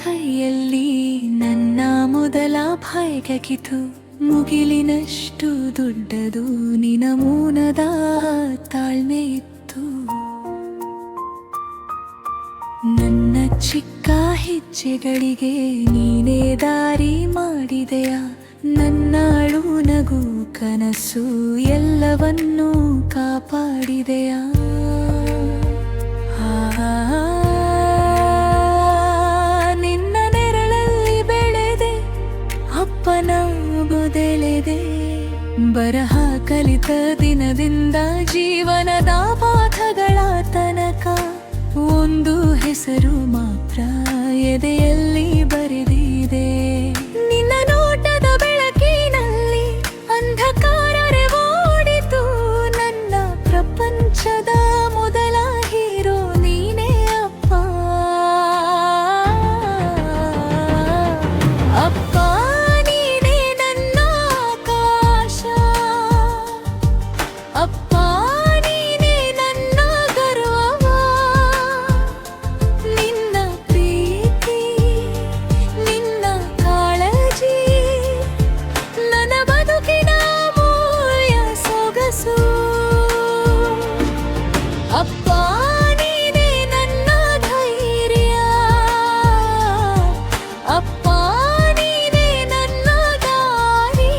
ಕೈಯಲ್ಲಿ ನನ್ನ ಮೊದಲ ಭಾಗ್ಯಕಿತು. ಮುಗಿಲಿನಷ್ಟು ದೊಡ್ಡದು ನಿನ ಮೌನದ ತಾಳ್ಮೆ ಇತ್ತು. ನನ್ನ ಚಿಕ್ಕ ಹೆಜ್ಜೆಗಳಿಗೆ ನೀನೇ ದಾರಿ ಮಾಡಿದೆಯ. ನನ್ನ ಅಳು ನಗು ಕನಸು ಎಲ್ಲವನ್ನೂ ಕಾಪಾಡಿದೆಯ. ನಿನ್ನ ನೆರಳಲ್ಲಿ ಬೆಳೆದೆ, ಅಪ್ಪನ ಮೊದಲೆದೆ. ಬರಹ ಕಲಿತ ದಿನದಿಂದ ಜೀವನದ ಪಾಠಗಳ ತನಕ ಒಂದು ಹೆಸರು ಮಾತ್ರ ಎದೆಯಲ್ಲಿ ಬರೆದಿದೆ. ನಿನ್ನ ನೋಟದ ಬೆಳಕಿನಲ್ಲಿ ಅಂಧಕಾರರೆ ಓಡಿತು. ನನ್ನ ಪ್ರಪಂಚದ ಮೊದಲ ಹೀರೋ ನೀನೇ ಅಪ್ಪ. ಅಪ್ಪ ನೀನೇ ನನ್ನ ಆಕಾಶ. ಅಪ್ಪ ನೀನೇ ನನ್ನ ಗರ್ವ. ನಿನ್ನ ಪ್ರೀತಿ ನಿನ್ನ ಕಾಳಜಿ ನನ್ನ ಬದುಕಿನ ಮೂಲ್ಯ ಸೊಗಸು. ಅಪ್ಪ ನೀನೇ ನನ್ನ ಧೈರ್ಯ. ಅಪ್ಪ ನೀನೇ ನನ್ನ ದಾರಿ.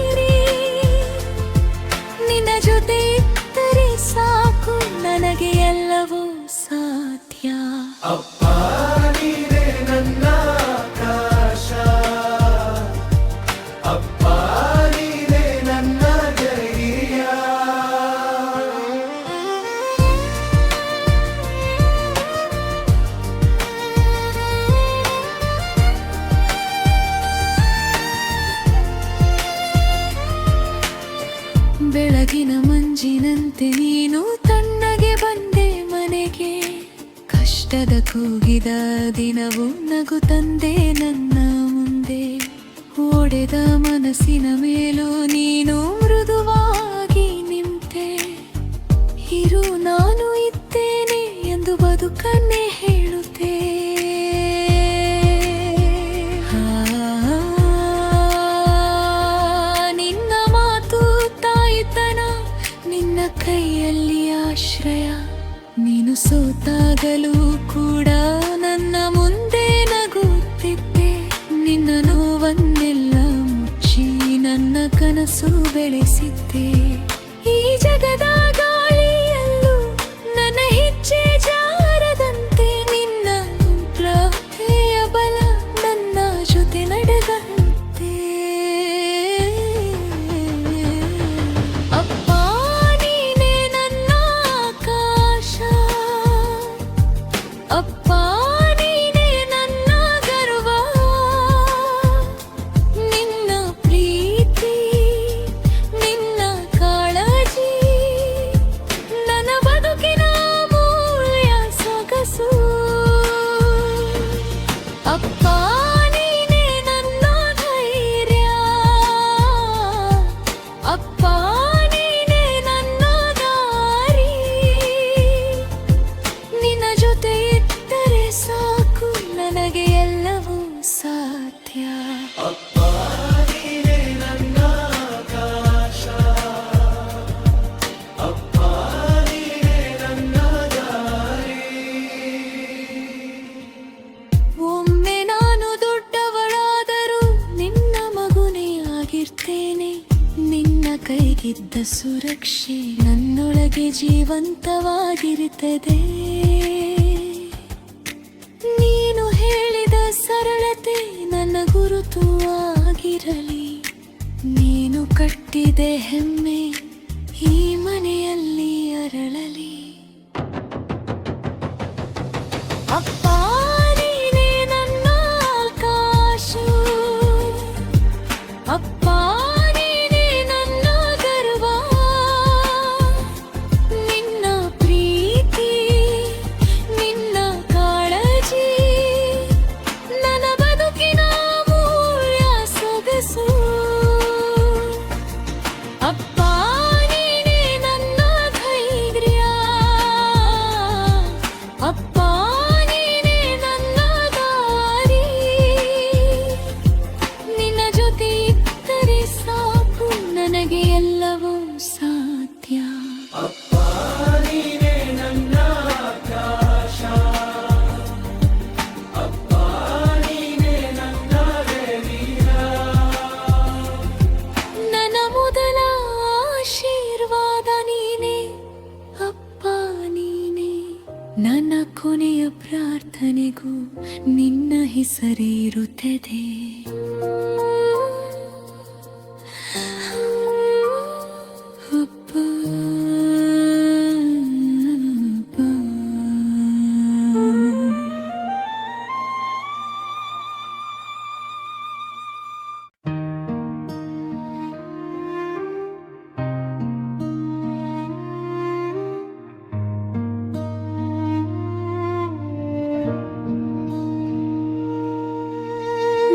ನಿನ್ನ ಜೊತೆ ಇದ್ದರೆ ಸಾಕು, ನನಗೆ ಎಲ್ಲವೂ ಸಾಧ್ಯ. ಅಪ್ಪ ನೀನೇ ನನ್ನ ಆಕಾಶ. ಅಪ್ಪ ನೀನೇ ನನ್ನ ಧೈರ್ಯ. ಬೆಳಗಿನ ಮಂಜಿನಂತೆ ನೀನು ತಣ್ಣಗೆ ಬಂದೆ ಮನೆಗೆ. ಕಷ್ಟದ ಕೂಗಿದ ದಿನವು ನಗು ತಂದೆ ನನ್ನ ಮುಂದೆ. ಒಡೆದ ಮನಸ್ಸಿನ ಮೇಲೂ ನೀನು ಮೃದುವಾಗಿ ನಿಂತೆ. ಇರು ನಾನು ಇದ್ದೇನೆ ಎಂದು ಬದುಕನ್ನೇ ಹೇಳುತ್ತೆ. ನಿನ್ನ ಮಾತು ತಾಯಿತನ, ನಿನ್ನ ಕೈಯಲ್ಲಿ ಆಶ್ರಯ. ನೀನು ಸೋತಾಗಲೂ ಕೂಡ ನನ್ನ ಮುಂದೆ ನಗುತ್ತಿದ್ದೆ. ನಿನ್ನ ನೋವನ್ನೆಲ್ಲ ಮುಚ್ಚಿ ನನ್ನ ಕನಸು ಬೆಳೆಸಿದ್ದೆ. ಈ ಜಗದ ಗಾಳಿಯಲ್ಲೂ ನನ್ನ ಹೆಜ್ಜೆ ಜಾರದಂತೆ ನಿನ್ನ ಪ್ರಾರ್ಥೆಯ ಬಲ ನನ್ನ ಜೊತೆ ನಡೆದಂತೆ. ಅಪ್ಪ ನೀನೇ ನನ್ನ ಆಕಾಶ. ಅಪ್ಪ ನೀನೇ ನನ್ನ ಗರ್ವ. ನಿನ್ನ ಪ್ರೀತಿ ನಿನ್ನ ಕಾಳಜಿ ನನ್ನ ಬದುಕಿನ ಮೂಲ್ಯ ಸೊಗಸು. ಅಪ್ಪ ನೀನೇ ನನ್ನ ಧೈರ್ಯ. ಅಪ್ಪ ನೀನೇ ನನ್ನ ದಾರಿ. ನಿನ್ನ ಜೊತೆ ಇದ್ದರೆ ಸಾಕು, ನನಗೆ ಎಲ್ಲವೂ ಸಾಧ್ಯ. ಅಪ್ಪ ನೀನೇ ನನ್ನ ಆಕಾಶ. ಅಪ್ಪ ನೀನೇ ನನ್ನ ದಾರಿ. ಒಮ್ಮೆ ನಾನು ದೊಡ್ಡವಳಾದರೂ ನಿನ್ನ ಮಗುನೇ ಆಗಿರ್ತೇನೆ. ನಿನ್ನ ಕೈಗಿದ್ದ ಸುರಕ್ಷೆ ನನ್ನೊಳಗೆ ಜೀವಂತವಾಗಿರುತ್ತದೆ. ನೀನು ಹೇಳಿದ ಸರಳತೆ ನನ್ನ ಗುರುತು ಆಗಿರಲಿ. ನೀನು ಕಟ್ಟಿದೆ ಹೆಮ್ಮೆ ಈ ಮನೆಯಲ್ಲಿ ಅರಳಲಿ. ಅಪ್ಪ ನೀನೇ ನನ್ನ ಆಕಾಶ. ಅಪ್ಪ ನೀನೇ ನನ್ನ ಗರ್ವ. ನಿನ್ನ ಪ್ರೀತಿ ನಿನ್ನ ಕಾಳಜಿ ನನ್ನ ಬದುಕಿನ ಮೂಲ್ಯ ಸೊಗಸು. ಅಪ್ಪ ನೀನೇ ನನ್ನ ಧೈರ್ಯ. ಮೊದಲ ಆಶೀರ್ವಾದ ನೀನೆ ಅಪ್ಪ ನೀನೆ. ನನ್ನ ಕೊನೆಯ ಪ್ರಾರ್ಥನೆಗೂ ನಿನ್ನ ಹೆಸರೇ ಇರುತ್ತದೆ. ಅಪ್ಪ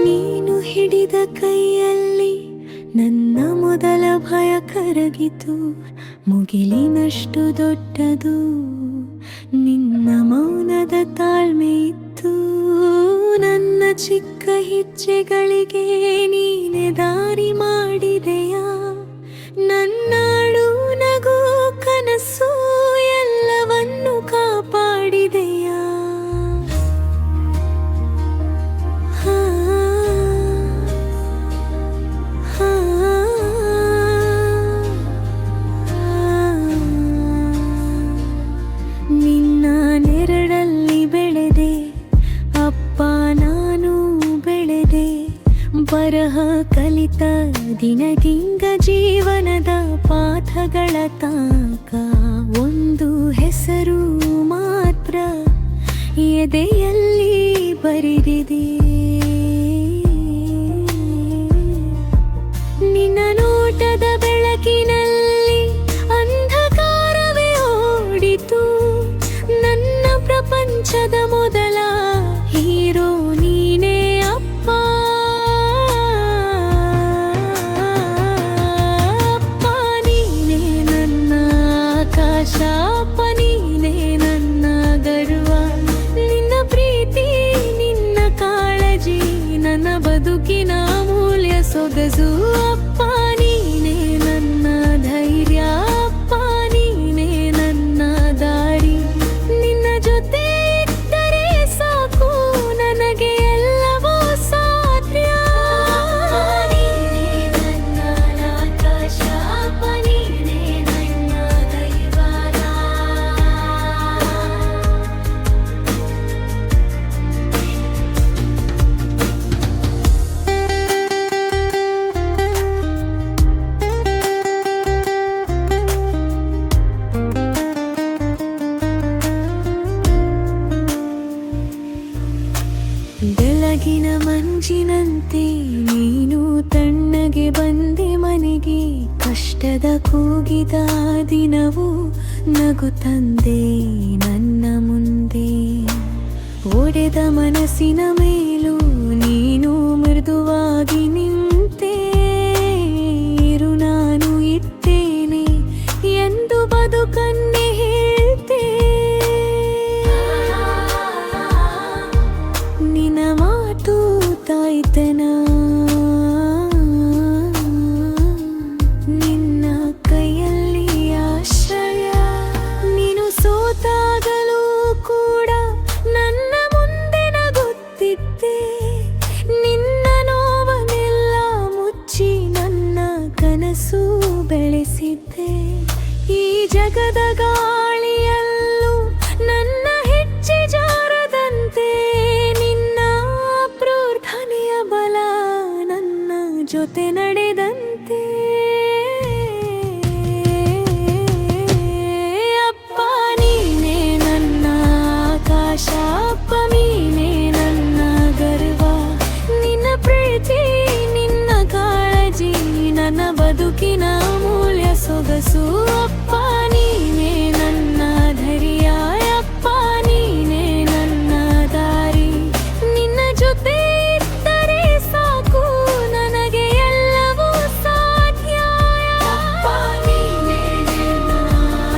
ನೀನು ಹಿಡಿದ ಕೈಯಲ್ಲಿ ನನ್ನ ಮೊದಲ ಭಯ ಕರಗಿತು. ಮುಗಿಲಿನಷ್ಟು ದೊಡ್ಡದು ನಿನ್ನ ಮೌನದ ತಾಳ್ಮೆ ಇತ್ತು. ನನ್ನ ಚಿಕ್ಕ ಹೆಜ್ಜೆಗಳಿಗೆ ನೀನೆ ದಾರಿ ಮಾಡಿದೆಯಾ. ನನ್ನಾಡು ನಗು ಕನಸು ಎಲ್ಲವನ್ನು ಕಾಪಾಡಿದೆಯಾ. ನಿನ್ನ ನೆರಳಲ್ಲಿ ಬೆಳೆದೆ ಅಪ್ಪ ನಾನು ಬೆಳೆದೆ. ಬರಹ ಕಲಿತ ದಿನದಿಂದ ಜೀವನದ ಪಾಠಗಳ ತನಕ ಒಂದು ಹೆಸರು ಮಾತ್ರ ಎದೆಯಲ್ಲಿ ಬರೆದಿದೆ. ನಿನ್ನ ನೋಟದ ಬೆಳಕಿನಲ್ಲಿ ಅಂಧಕಾರವೇ ಓಡಿತು. ನನ್ನ ಪ್ರಪಂಚದ ಮೊದಲ ಹೀರೋ ನೀನೇ ಅಪ್ಪ. ಅಪ್ಪ ನೀನೇ ನನ್ನ ಆಕಾಶ, ಅಪ್ಪ ನೀನೇ ನನ್ನ ಗರ್ವ. ನಿನ್ನ ಪ್ರೀತಿ ನಿನ್ನ ಕಾಳಜಿ ನನ್ನ ಬದುಕಿನ ಅಮೂಲ್ಯ ಸೊಗಸು. ಅಪ್ಪ ನೀನೇ ನನ್ನ ಧೈರ್ಯ, ಅಪ್ಪ ನೀನೇ ನನ್ನ ದಾರಿ. ನಿನ್ನ ಜೊತೆ ಇದ್ದರೆ ಸಾಕು ನನಗೆ ಎಲ್ಲವೂ ಸಾಧ್ಯ. ನೀನೇ ನನ್ನ ಆಕಾಶ, ಅಪ್ಪ ನೀನೇ ನನ್ನ ದೈವಾರ. ಬೆಳಗಿನ ಮಂಜಿನಂತೆ ನೀನು ತಣ್ಣಗೆ ಬಂದೆ ಮನೆಗೆ. ಕಷ್ಟದ ಕೂಗಿದ ದಿನವು ನಗು ತಂದೆ ನನ್ನ ಮುಂದೆ. ಒಡೆದ ಮನಸ್ಸಿನ ಮೇಲೂ ನೀನು ಮೃದುವಾಗಿ ನಿಂತೆ. ಇರು ನಾನು ಇದ್ದೇನೆ ಎಂದು ಬದುಕನ್ನೇ ಹೇಳ್ತೆ. ನಿನ್ನ ಮಾತು ತಾಯ್ತನ, ನಿನ್ನ ಕೈಯಲ್ಲಿ ಆಶ್ರಯ. ನೀನು ಸೋತಾಗಲೂ ಕೂಡ ನನ್ನ ಮುಂದೆ ನಗುತ್ತಿದ್ದೆ. ನಿನ್ನ ನೋವನ್ನೆಲ್ಲ ಮುಚ್ಚಿ ನನ್ನ ಕನಸು ಬೆಳೆಸಿದ್ದೆ. ಈ ಜಗದ ಗಾಳಿಯಲ್ಲೂ ನನ್ನ ಹೆಜ್ಜೆ ಜಾರದಂತೆ ನಿನ್ನ ಪ್ರಾರ್ಥನೆಯ ಬಲ ನನ್ನ ಜೊತೆ ನಡೆದಂತೆ. ಅಪ್ಪ ನೀನೇ ನನ್ನ ಆಕಾಶ, ಅಪ್ಪ ನೀನೇ ನನ್ನ ಗರ್ವ. ನಿನ್ನ ಪ್ರೀತಿ ನಿನ್ನ ಕಾಳಜಿ ನನ್ನ ಬದುಕಿನ ಅಮೂಲ್ಯ ಸೊಗಸು. ಅಪ್ಪ ನೀನೇ ನನ್ನ ಧೈರ್ಯ, ಅಪ್ಪ ನೀನೇ ನನ್ನ ದಾರಿ. ನಿನ್ನ ಜೊತೆ ಇದ್ದರೆ ಸಾಕು ನನಗೆ ಎಲ್ಲವೂ ಸಾಧ್ಯ. ಅಪ್ಪ ನೀನೇ ನನ್ನ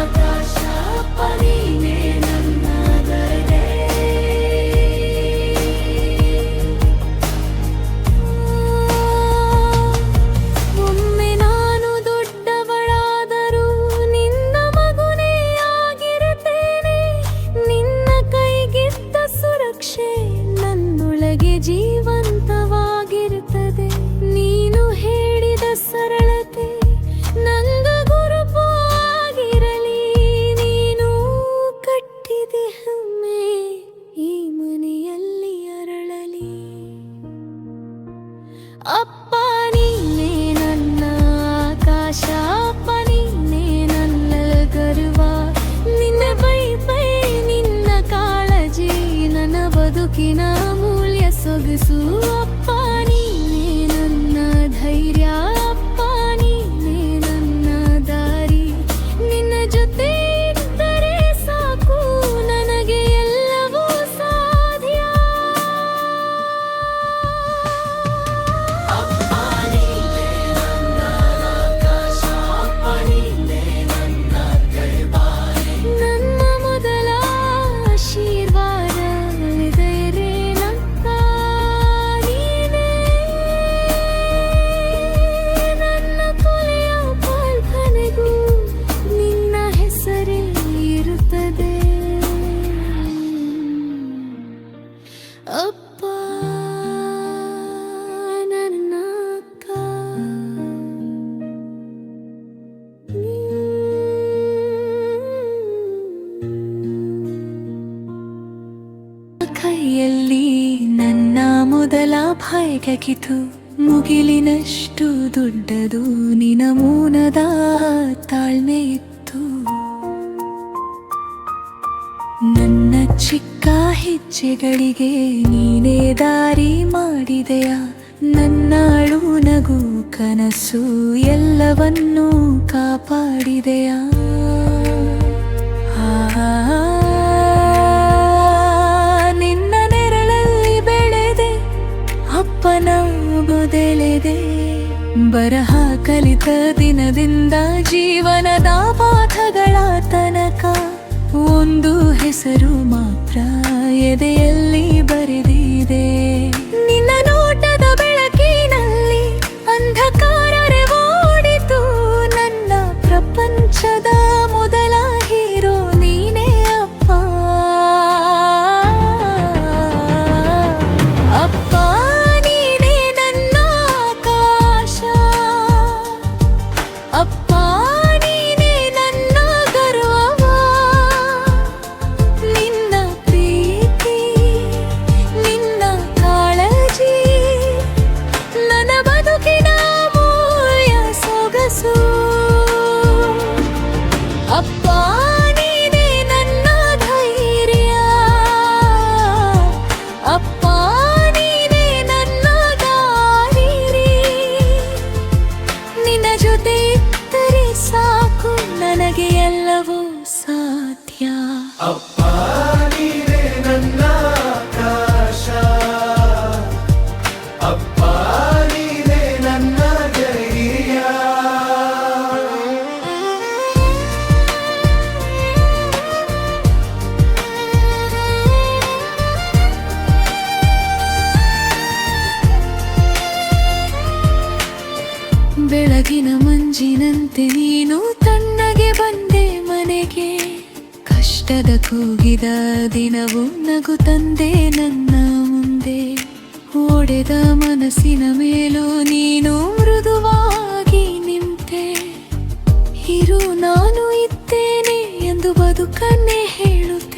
ಆಕಾಶ, ಅಪ್ಪ ನೀನೇ ನನ್ನ ಧೈರ್ಯ. ಒಮ್ಮೆ ನಾನು ದೊಡ್ಡವಳಾದರೂ ಬದುಕಿನ ಮೂಲ್ಯ ಸೊಗಸು ಅಪ್ಪ ನೀನೇ ನನ್ನ ಧೈರ್ಯ ಅಪ್ಪ ನೀನೇ ನನ್ನ ದಾರಿ ನಿನ್ನ ಜೊತೆ ಇದ್ದರೆ ಸಾಕು ನನಗೆ ಎಲ್ಲವೂ ಸಾಧ್ಯ ಅಪ್ಪ ನೀನೇ ನನ್ನ ಆಕಾಶ ಅಪ್ಪ ನೀನೇ ನನ್ನ ಕೈವಾರೆ ನನ್ನ ಮೊದಲ ಆಶೀರ್ವಾದ ಧೈರ್ಯ ನನ್ನ ನೀನೇ ನನ್ನ ಕೊನೆಯ ಕಲ್ಪನೆಗೂ ನಿನ್ನ ಹೆಸರೇ ಇರುತ್ತದೆ ಅಪ್ಪ ನನ್ನ ಅಕ್ಕ ಕೈಯಲ್ಲಿ ನನ್ನ ಮೊದಲ ಭಾಗ್ಯಕಿತು ಮುಗಿಲಿನಷ್ಟು ದೊಡ್ಡದು ನಿನ ಮೌನದ ತಾಳ್ಮೆ ಇತ್ತು ನನ್ನ ಚಿಕ್ಕ ಹೆಜ್ಜೆಗಳಿಗೆ ನೀನೇ ದಾರಿ ಮಾಡಿದೆಯ ನನ್ನ ಅಳು ನಗು ಕನಸು ಎಲ್ಲವನ್ನೂ ಕಾಪಾಡಿದೆಯಾ ನಿನ್ನ ನೆರಳಲ್ಲಿ ಬೆಳೆದೆ ಅಪ್ಪನ ಬದಲೆದೆ ಬರಹ ಕಲಿತ ದಿನದಿಂದ ಜೀವನದ ಪಾಠಗಳ ತನಕ ಒಂದು ಹೆಸರು ಮಾತ್ರ ಎದೆಯಲ್ಲಿ ಬರೆದಿದೆ ನಿನ್ನ ನೋಟದ ಬೆಳಕಿನಲ್ಲಿ ಅಂಧಕಾರರೆ ಓಡಿತು ನನ್ನ ಪ್ರಪಂಚದ ಮೊದಲ ಹೀರೋ ನೀನೇ ಅಪ್ಪ ಅಪ್ಪ ನೀನೇ ನನ್ನ ಆಕಾಶ ಅಪ್ಪ ನೀನೇ ನನ್ನ ಗರ್ವ ನಿನ್ನ ಪ್ರೀತಿ ನಿನ್ನ ಕಾಳಜಿ ನನ್ನ ಬದುಕಿನ ಮೂಲ್ಯ ಸೊಗಸು ಅಪ್ಪ ನೀನೇ ನನ್ನ ಧೈರ್ಯ ಅಪ್ಪ ನೀನೇ ನನ್ನ ದಾರಿ ನಿನ್ನ ಜೊತೆ ಇದ್ದರೆ ಸಾಕು ನನಗೆ ಎಲ್ಲವೂ ಸಾಧ್ಯ ಅಪ್ಪ ನೀನೇ ನನ್ನ ಆಕಾಶ ಅಪ್ಪ ನೀನೇ ನನ್ನ ಧೈರ್ಯ ಬೆಳಗಿನ ಮಂಜಿನಂತೆ ನೀನು ತಣ್ಣಗೆ ಬಂದೆ ಮನೆಗೆ ಕಷ್ಟದ ಕೂಗಿದ ದಿನವು ನಗು ತಂದೆ ನನ್ನ ಮುಂದೆ ಒಡೆದ ಮನಸ್ಸಿನ ಮೇಲೂ ನೀನು ಮೃದುವಾಗಿ ನಿಂತೆ ಇರು ನಾನು ಇದ್ದೇನೆ ಎಂದು ಬದುಕನ್ನೇ ಹೇಳುತ್ತೆ